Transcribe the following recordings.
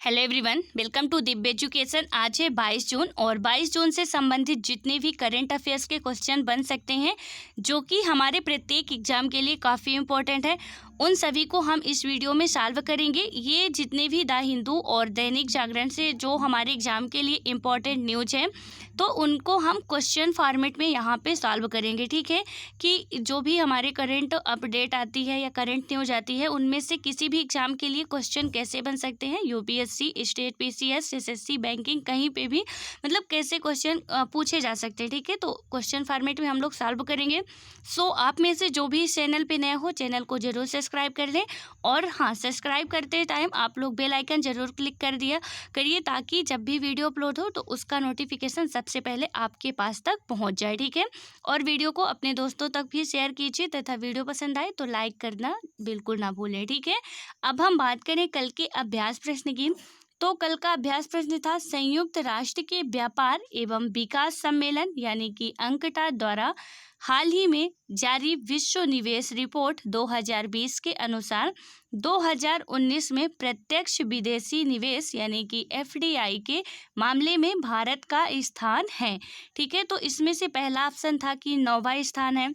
Hello everyone, welcome to Divya education. आज है 22 जून और 22 जून से संबंधित जितने भी करंट अफेयर्स के क्वेश्चन बन सकते हैं जो कि हमारे प्रत्येक एग्जाम के लिए काफ़ी इम्पोर्टेंट है, उन सभी को हम इस वीडियो में सॉल्व करेंगे। ये जितने भी द हिंदू और दैनिक जागरण से जो हमारे एग्जाम के लिए इम्पोर्टेंट न्यूज है तो उनको हम क्वेश्चन फॉर्मेट में यहाँ पे सॉल्व करेंगे। ठीक है, कि जो भी हमारे करंट अपडेट आती है या करंट न्यूज आती है उनमें से किसी भी एग्जाम के लिए क्वेश्चन कैसे बन सकते हैं, UPSC, state PCS, SSC, banking, कहीं पे भी मतलब कैसे क्वेश्चन पूछे जा सकते हैं। ठीक है, तो क्वेश्चन फॉर्मेट में हम लोग सॉल्व करेंगे। सो आप में से जो भी इस चैनल पे नया हो चैनल को जरूर सब्सक्राइब कर लें और हाँ, सब्सक्राइब करते टाइम आप लोग बेल आइकन जरूर क्लिक कर दिया करिए ताकि जब भी वीडियो अपलोड हो तो उसका नोटिफिकेशन सबसे पहले आपके पास तक पहुंच जाए। ठीक है, और वीडियो को अपने दोस्तों तक भी शेयर कीजिए तथा वीडियो पसंद आए तो लाइक करना बिल्कुल ना भूलें। ठीक है, अब हम बात करें कल के अभ्यास प्रश्न की। तो कल का अभ्यास प्रश्न था, संयुक्त राष्ट्र के व्यापार एवं विकास सम्मेलन यानी कि अंकटाड द्वारा हाल ही में जारी विश्व निवेश रिपोर्ट 2020 के अनुसार 2019 में प्रत्यक्ष विदेशी निवेश यानी कि एफडीआई के मामले में भारत का स्थान है। ठीक है, तो इसमें से पहला ऑप्शन था कि 9वां स्थान है,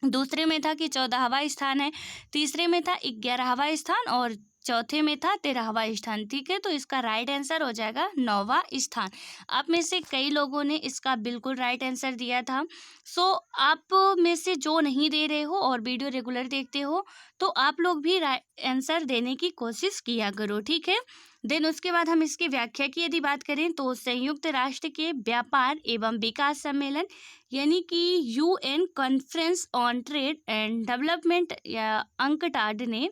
दूसरे में था कि 14वां स्थान है, तीसरे में था 11वां स्थान और चौथे में था 13वां स्थान। ठीक है, तो इसका राइट आंसर हो जाएगा 9वां स्थान। आप में से कई लोगों ने इसका बिल्कुल राइट आंसर दिया था। सो आप में से जो नहीं दे रहे हो और वीडियो रेगुलर देखते हो तो आप लोग भी राइट आंसर देने की कोशिश किया करो। ठीक है, देन उसके बाद हम इसकी व्याख्या की यदि बात करें तो संयुक्त राष्ट्र के व्यापार एवं विकास सम्मेलन यानी कि UN conference on trade and development या अंकटाड ने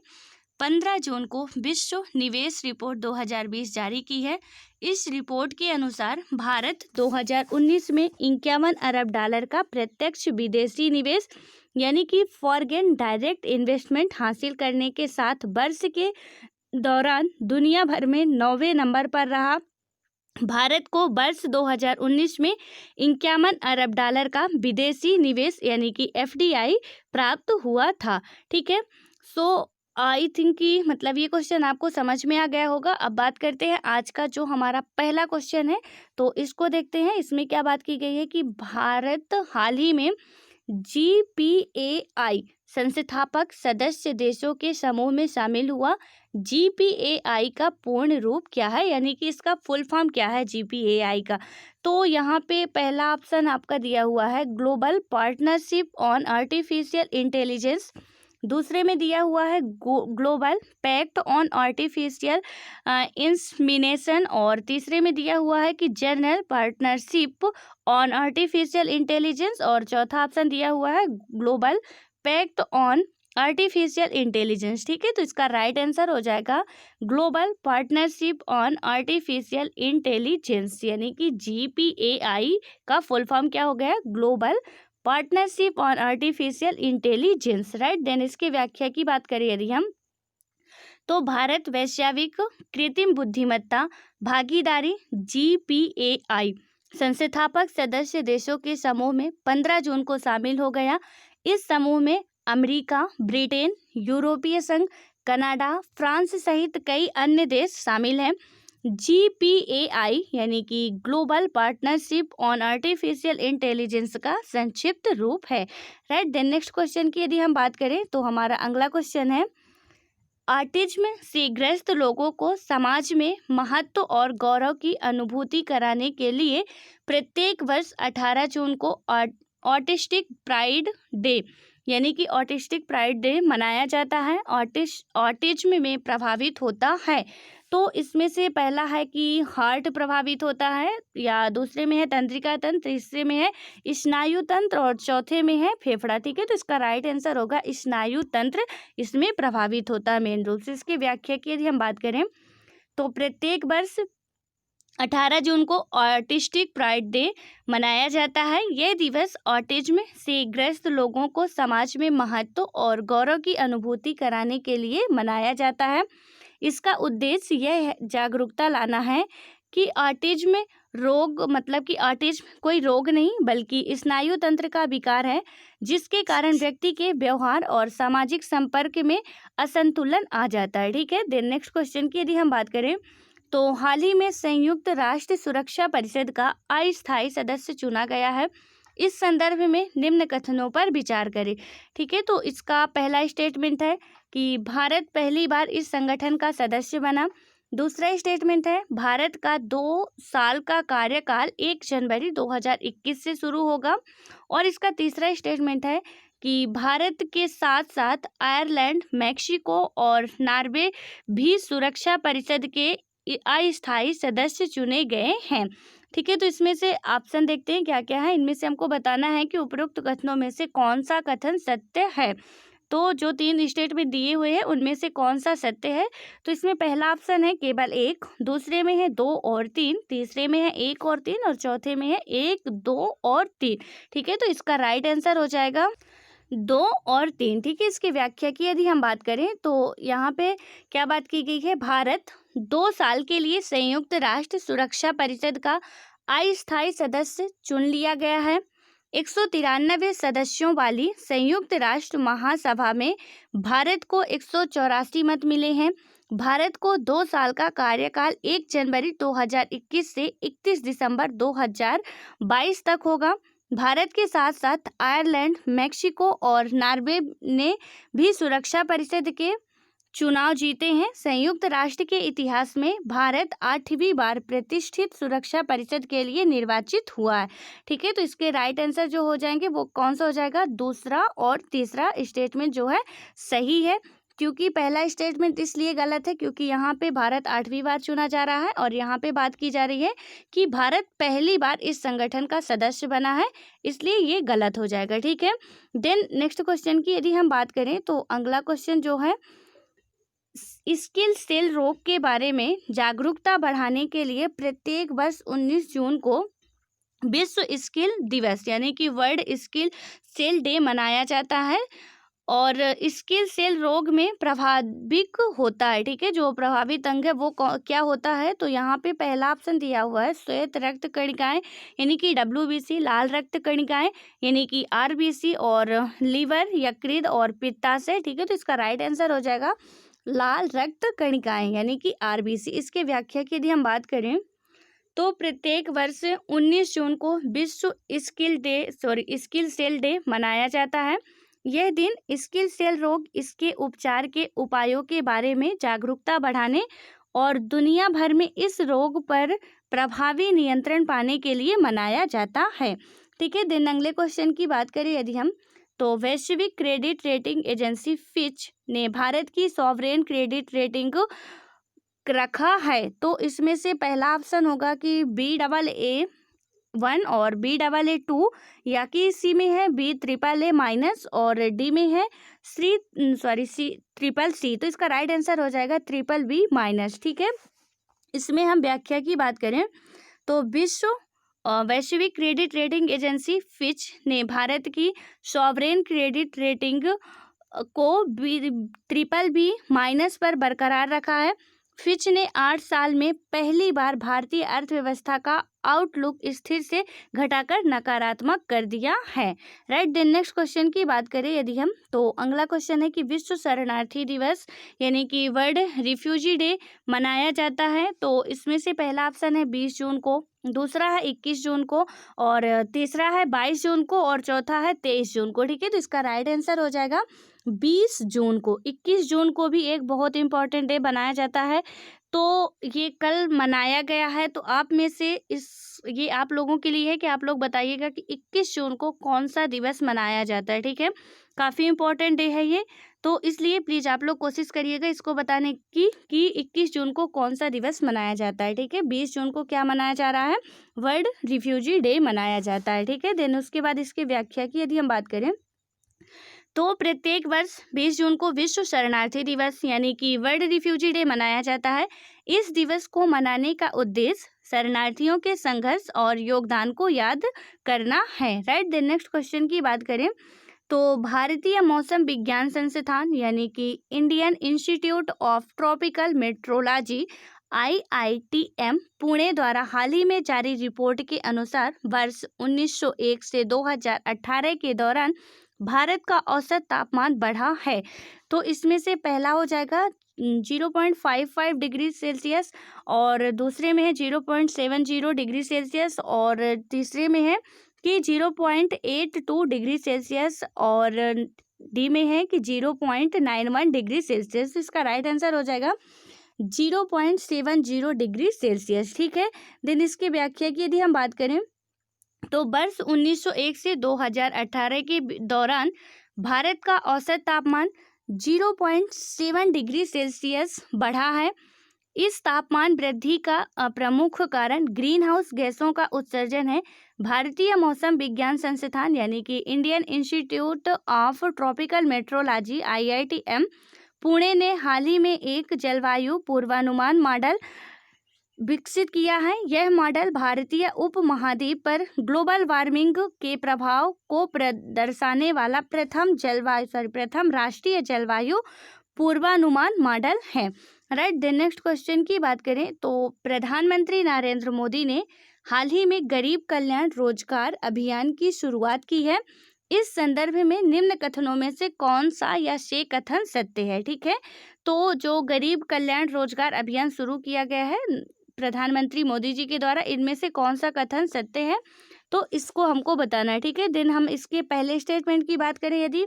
15 जून को विश्व निवेश रिपोर्ट 2020 जारी की है। इस रिपोर्ट के अनुसार भारत 2019 में 51 अरब डॉलर का प्रत्यक्ष विदेशी निवेश यानी कि फॉरेन डायरेक्ट इन्वेस्टमेंट हासिल करने के साथ वर्ष के दौरान दुनिया भर में 9वें नंबर पर रहा। भारत को वर्ष 2019 में 51 अरब डॉलर का विदेशी निवेश यानी कि एफडीआई प्राप्त हुआ था। ठीक है, सो आई थिंक कि मतलब ये क्वेश्चन आपको समझ में आ गया होगा। अब बात करते हैं आज का जो हमारा पहला क्वेश्चन है, तो इसको देखते हैं। इसमें क्या बात की गई है कि भारत हाल ही में जीपीएआई संस्थापक सदस्य देशों के समूह में शामिल हुआ। जीपीएआई का पूर्ण रूप क्या है यानी कि इसका फुल फॉर्म क्या है जीपीएआई का? तो यहाँ पे पहला ऑप्शन आपका दिया हुआ है global partnership on artificial intelligence, दूसरे में दिया हुआ है global pact on artificial insemination और तीसरे में दिया हुआ है कि general partnership on artificial intelligence और चौथा ऑप्शन दिया हुआ है global pact on artificial intelligence. ठीक है, तो इसका राइट आंसर हो जाएगा global partnership on artificial intelligence यानी कि जीपीएआई का फुल फॉर्म क्या हो गया? Global partnership on artificial intelligence. Right, then इसकी व्याख्या की बात करें यदि हम तो भारत वैश्विक कृत्रिम बुद्धिमत्ता भागीदारी जीपीएआई संस्थापक सदस्य देशों के समूह में 15 जून को शामिल हो गया। इस समूह में अमेरिका, ब्रिटेन, यूरोपीय संघ, कनाडा, फ्रांस सहित कई अन्य देश शामिल हैं। जीपीएआई यानी कि global partnership on artificial intelligence का संक्षिप्त रूप है। राइट, देन नेक्स्ट क्वेश्चन की यदि हम बात करें तो हमारा अगला क्वेश्चन है, ऑटिज्म से ग्रस्त लोगों को समाज में महत्व और गौरव की अनुभूति कराने के लिए प्रत्येक वर्ष 18 जून को ऑटिस्टिक प्राइड डे यानी कि ऑटिस्टिक प्राइड डे मनाया जाता है। ऑटिज्म में प्रभावित होता है, तो इसमें से पहला है कि हार्ट प्रभावित होता है, या दूसरे में है तंत्रिका तंत्र, तीसरे में है स्नायु तंत्र और चौथे में है फेफड़ा। ठीक है, तो इसका राइट आंसर होगा स्नायु तंत्र इसमें प्रभावित होता है मेन रूप से। इसकी व्याख्या की यदि हम बात करें तो प्रत्येक वर्ष 18 जून को ऑटिस्टिक प्राइड डे मनाया जाता है। यह दिवस ऑटिज्म से ग्रस्त लोगों को समाज में महत्व और गौरव की अनुभूति कराने के लिए मनाया जाता है। इसका उद्देश्य यह जागरूकता लाना है कि ऑटिज्म रोग मतलब कि ऑटिज्म कोई रोग नहीं बल्कि स्नायु तंत्र का विकार है जिसके कारण व्यक्ति के व्यवहार और सामाजिक संपर्क में असंतुलन आ जाता है। ठीक है, देन नेक्स्ट क्वेश्चन की यदि हम बात करें तो हाल ही में संयुक्त राष्ट्र सुरक्षा परिषद का अस्थायी सदस्य चुना गया है। इस संदर्भ में निम्न कथनों पर विचार करें। ठीक है, तो इसका पहला स्टेटमेंट है कि भारत पहली बार इस संगठन का सदस्य बना। दूसरा स्टेटमेंट है भारत का 2 साल का कार्यकाल 1 जनवरी 2021 से शुरू होगा। और इसका तीसरा स्टेटमेंट है कि भारत के साथ साथ आयरलैंड, मैक्सिको और नॉर्वे भी सुरक्षा परिषद के अस्थायी सदस्य चुने गए हैं। ठीक है, तो इसमें से ऑप्शन देखते हैं क्या क्या है। इनमें से हमको बताना है कि उपरोक्त कथनों में से कौन सा कथन सत्य है। तो जो 3 स्टेटमेंट दिए हुए हैं उनमें से कौन सा सत्य है। तो इसमें पहला ऑप्शन है केवल 1, दूसरे में है 2 और 3, तीसरे में है 1 और 3 और चौथे में है 1, 2 और 3। ठीक है, तो इसका राइट आंसर हो जाएगा 2 और 3। ठीक है, इसकी व्याख्या की यदि हम बात करें तो यहाँ पे क्या बात की गई है, भारत 2 साल के लिए संयुक्त राष्ट्र सुरक्षा परिषद का अस्थायी सदस्य चुन लिया गया है। 193 सदस्यों वाली संयुक्त राष्ट्र महासभा में भारत को 184 मत मिले हैं। भारत को 2 साल का कार्यकाल 1 जनवरी 2021 से 31 दिसंबर 2022 तक होगा। भारत के साथ साथ आयरलैंड, मैक्सिको और नॉर्वे ने भी सुरक्षा परिषद के चुनाव जीते हैं। संयुक्त राष्ट्र के इतिहास में भारत 8वीं बार प्रतिष्ठित सुरक्षा परिषद के लिए निर्वाचित हुआ है। ठीक है, तो इसके राइट आंसर जो हो जाएंगे वो कौन सा हो जाएगा, दूसरा और तीसरा स्टेटमेंट जो है सही है। क्योंकि पहला स्टेटमेंट इसलिए गलत है क्योंकि यहाँ पे भारत 8वीं बार चुना जा रहा है और यहाँ पे बात की जा रही है कि भारत पहली बार इस संगठन का सदस्य बना है, इसलिए ये गलत हो जाएगा। ठीक है, देन नेक्स्ट क्वेश्चन की यदि हम बात करें तो अगला क्वेश्चन जो है, स्किल सेल रोग के बारे में जागरूकता बढ़ाने के लिए प्रत्येक वर्ष 19 जून को विश्व स्किल दिवस यानी कि वर्ल्ड स्किल सेल डे मनाया जाता है। और स्किल सेल रोग में प्रभावित होता है। ठीक है, जो प्रभावित अंग है वो क्या होता है, तो यहाँ पे पहला ऑप्शन दिया हुआ है श्वेत रक्त कणिकाएं यानी कि WBC, लाल रक्त कणिकाएं यानी कि RBC और लीवर, यकृत और पित्ताशय। ठीक है, तो इसका राइट आंसर हो जाएगा लाल रक्त कणिकाएं यानी कि RBC। इसके व्याख्या की यदि हम बात करें तो प्रत्येक वर्ष 19 जून को विश्व स्किल सेल डे मनाया जाता है। यह दिन स्किल सेल रोग, इसके उपचार के उपायों के बारे में जागरूकता बढ़ाने और दुनिया भर में इस रोग पर प्रभावी नियंत्रण पाने के लिए मनाया जाता है। ठीक है, दिन अगले क्वेश्चन की बात करें यदि हम तो वैश्विक क्रेडिट रेटिंग एजेंसी फिच ने भारत की सॉवरेन क्रेडिट रेटिंग रखा है। तो इसमें से पहला ऑप्शन होगा कि Baa1 और Baa2 या कि सी में है BAAA- और डी में है CCC। तो इसका राइट आंसर हो जाएगा BBB-। ठीक है, इसमें हम व्याख्या की बात करें तो वैश्विक क्रेडिट रेटिंग एजेंसी फिच ने भारत की सॉवरेन क्रेडिट रेटिंग को BBB- पर बरकरार रखा है। फिच ने 8 साल में पहली बार भारतीय अर्थव्यवस्था का आउटलुक स्थिर से घटाकर नकारात्मक कर दिया है। राइट, देन नेक्स्ट क्वेश्चन की बात करें यदि हम तो अगला क्वेश्चन है कि विश्व शरणार्थी दिवस यानी कि वर्ल्ड रिफ्यूजी डे मनाया जाता है। तो इसमें से पहला ऑप्शन है 20 जून को, दूसरा है 21 जून को और तीसरा है 22 जून को और चौथा है 23 जून को। ठीक है, तो इसका राइट आंसर हो जाएगा 20 जून को। 21 जून को भी एक बहुत इंपॉर्टेंट डे बनाया जाता है, तो ये कल मनाया गया है। तो आप में से ये आप लोगों के लिए है कि आप लोग बताइएगा कि 21 जून को कौन सा दिवस मनाया जाता है। ठीक है, काफ़ी इंपॉर्टेंट डे है ये, तो इसलिए प्लीज़ आप लोग कोशिश करिएगा इसको बताने की कि 21 जून को कौन सा दिवस मनाया जाता है। ठीक है, 20 जून को क्या मनाया जा रहा है, वर्ल्ड रिफ्यूजी डे मनाया जाता है। ठीक है, देन उसके बाद इसकी व्याख्या की यदि हम बात करें तो प्रत्येक वर्ष 20 जून को विश्व शरणार्थी दिवस यानी कि वर्ल्ड रिफ्यूजी डे मनाया जाता है। इस दिवस को मनाने का उद्देश्य शरणार्थियों के संघर्ष और योगदान को याद करना है। राइट, देन नेक्स्ट क्वेश्चन की बात करें तो भारतीय मौसम विज्ञान संस्थान यानी कि Indian institute of tropical metrology IITM Pune द्वारा हाल ही में जारी रिपोर्ट के अनुसार वर्ष 1901 से 2018 के दौरान भारत का औसत तापमान बढ़ा है। तो इसमें से पहला हो जाएगा 0.55 डिग्री सेल्सियस, और दूसरे में है 0.70 डिग्री सेल्सियस, और तीसरे में है कि 0.82 डिग्री सेल्सियस, और डी में है कि 0.91 डिग्री सेल्सियस। इसका राइट आंसर हो जाएगा 0.70 डिग्री सेल्सियस। ठीक है। देन इसकी व्याख्या की यदि हम बात करें तो वर्ष 1901 से 2018 के दौरान भारत का औसत तापमान 0.7 डिग्री सेल्सियस बढ़ा है। इस तापमान वृद्धि का प्रमुख कारण ग्रीन हाउस गैसों का उत्सर्जन है। भारतीय मौसम विज्ञान संस्थान यानी कि Indian institute of tropical metrology IITM Pune ने हाल ही में एक जलवायु पूर्वानुमान मॉडल विकसित किया है। यह मॉडल भारतीय उपमहाद्वीप पर ग्लोबल वार्मिंग के प्रभाव को दर्शाने वाला प्रथम राष्ट्रीय जलवायु पूर्वानुमान मॉडल है। राइट। द नेक्स्ट क्वेश्चन की बात करें तो प्रधानमंत्री नरेंद्र मोदी ने हाल ही में गरीब कल्याण रोजगार अभियान की शुरुआत की है। इस संदर्भ में निम्न कथनों में से कौन सा या से कथन सत्य है। ठीक है। तो जो गरीब कल्याण रोजगार अभियान शुरू किया गया है प्रधानमंत्री मोदी जी के द्वारा, इनमें से कौन सा कथन सत्य है, तो इसको हमको बताना है। ठीक है। देन हम इसके पहले स्टेटमेंट की बात करें यदि,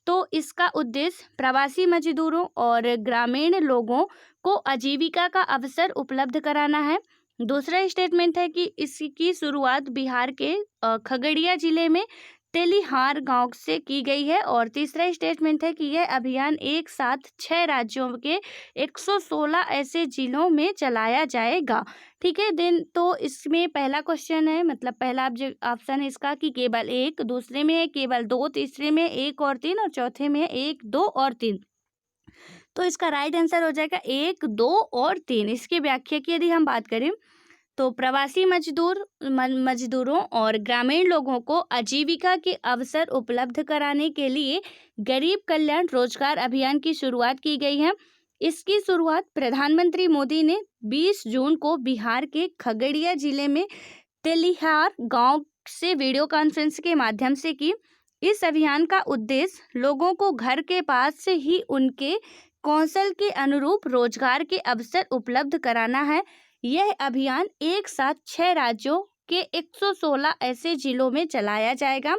तो इसका उद्देश्य प्रवासी मजदूरों और ग्रामीण लोगों को आजीविका का अवसर उपलब्ध कराना है। दूसरा स्टेटमेंट है कि इसकी शुरुआत बिहार के खगड़िया जिले में तेलिहार गांव से की गई है। और तीसरा स्टेटमेंट है कि यह अभियान एक साथ 6 राज्यों के 116 ऐसे जिलों में चलाया जाएगा। ठीक है। देन तो इसमें पहला क्वेश्चन है, मतलब पहला ऑप्शन है इसका कि केवल 1, दूसरे में है केवल 2, तीसरे में 1 और 3, और चौथे में 1, 2 और 3। तो इसका राइट आंसर हो जाएगा 1, 2 और 3। इसकी व्याख्या की यदि हम बात करें तो प्रवासी मजदूरों और ग्रामीण लोगों को आजीविका के अवसर उपलब्ध कराने के लिए गरीब कल्याण रोजगार अभियान की शुरुआत की गई है। इसकी शुरुआत प्रधानमंत्री मोदी ने 20 जून को बिहार के खगड़िया जिले में तेलिहार गांव से वीडियो कॉन्फ्रेंस के माध्यम से की। इस अभियान का उद्देश्य लोगों को घर के पास से ही उनके कौशल के अनुरूप रोजगार के अवसर उपलब्ध कराना है। यह अभियान एक साथ 6 राज्यों के 116 ऐसे जिलों में चलाया जाएगा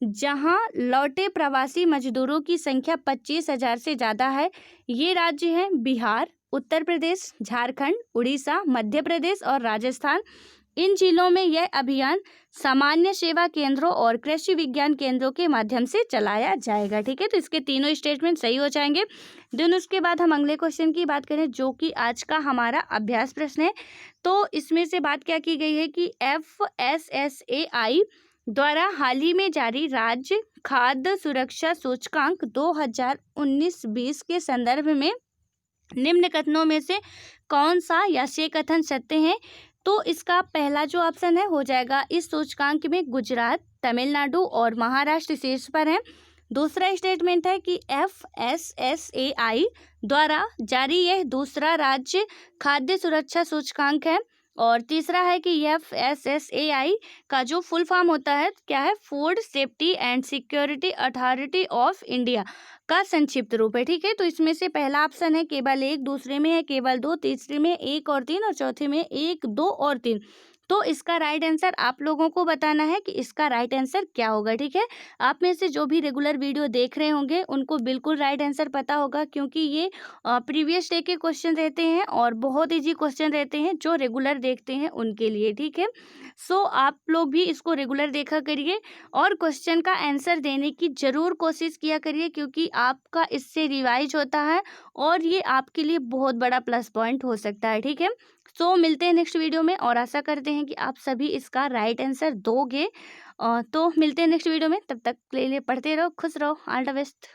जहां लौटे प्रवासी मजदूरों की संख्या 25,000 से ज़्यादा है। ये राज्य हैं बिहार, उत्तर प्रदेश, झारखंड, उड़ीसा, मध्य प्रदेश और राजस्थान। इन जिलों में यह अभियान सामान्य सेवा केंद्रों और कृषि विज्ञान केंद्रों के माध्यम से चलाया जाएगा। ठीक है। तो इसके तीनों स्टेटमेंट सही हो जाएंगे। देन उसके बाद हम अगले क्वेश्चन की बात करें जो कि आज का हमारा अभ्यास प्रश्न है। तो इसमें से बात क्या की गई है कि FSSAI द्वारा हाल ही में जारी राज्य खाद्य सुरक्षा सूचकांक 2019-20 के संदर्भ में निम्न कथनों में से कौन सा या से कथन सत्य है। तो इसका पहला जो ऑप्शन है हो जाएगा इस सूचकांक में गुजरात, तमिलनाडु और महाराष्ट्र शीर्ष पर है। दूसरा स्टेटमेंट है कि FSSAI द्वारा जारी यह दूसरा राज्य खाद्य सुरक्षा सूचकांक है। और तीसरा है कि FSSAI का जो फुल फॉर्म होता है क्या है, food safety and security authority of India का संक्षिप्त रूप है। ठीक है। तो इसमें से पहला ऑप्शन है केवल 1, दूसरे में है केवल 2, तीसरे में 1 और 3, और चौथे में 1, 2 और 3। तो इसका राइट आंसर आप लोगों को बताना है कि इसका राइट आंसर क्या होगा। ठीक है। आप में से जो भी रेगुलर वीडियो देख रहे होंगे उनको बिल्कुल राइट आंसर पता होगा, क्योंकि ये प्रीवियस डे के क्वेश्चन रहते हैं और बहुत ईजी क्वेश्चन रहते हैं जो रेगुलर देखते हैं उनके लिए। ठीक है। सो आप लोग भी इसको रेगुलर देखा करिए और क्वेश्चन का आंसर देने की ज़रूर कोशिश किया करिए, क्योंकि आपका इससे रिवाइज होता है और ये आपके लिए बहुत बड़ा प्लस पॉइंट हो सकता है। ठीक है। सो मिलते हैं नेक्स्ट वीडियो में और आशा करते हैं कि आप सभी इसका राइट आंसर दोगे। तो मिलते हैं नेक्स्ट वीडियो में, तब तक के लिए पढ़ते रहो, खुश रहो, ऑल द बेस्ट।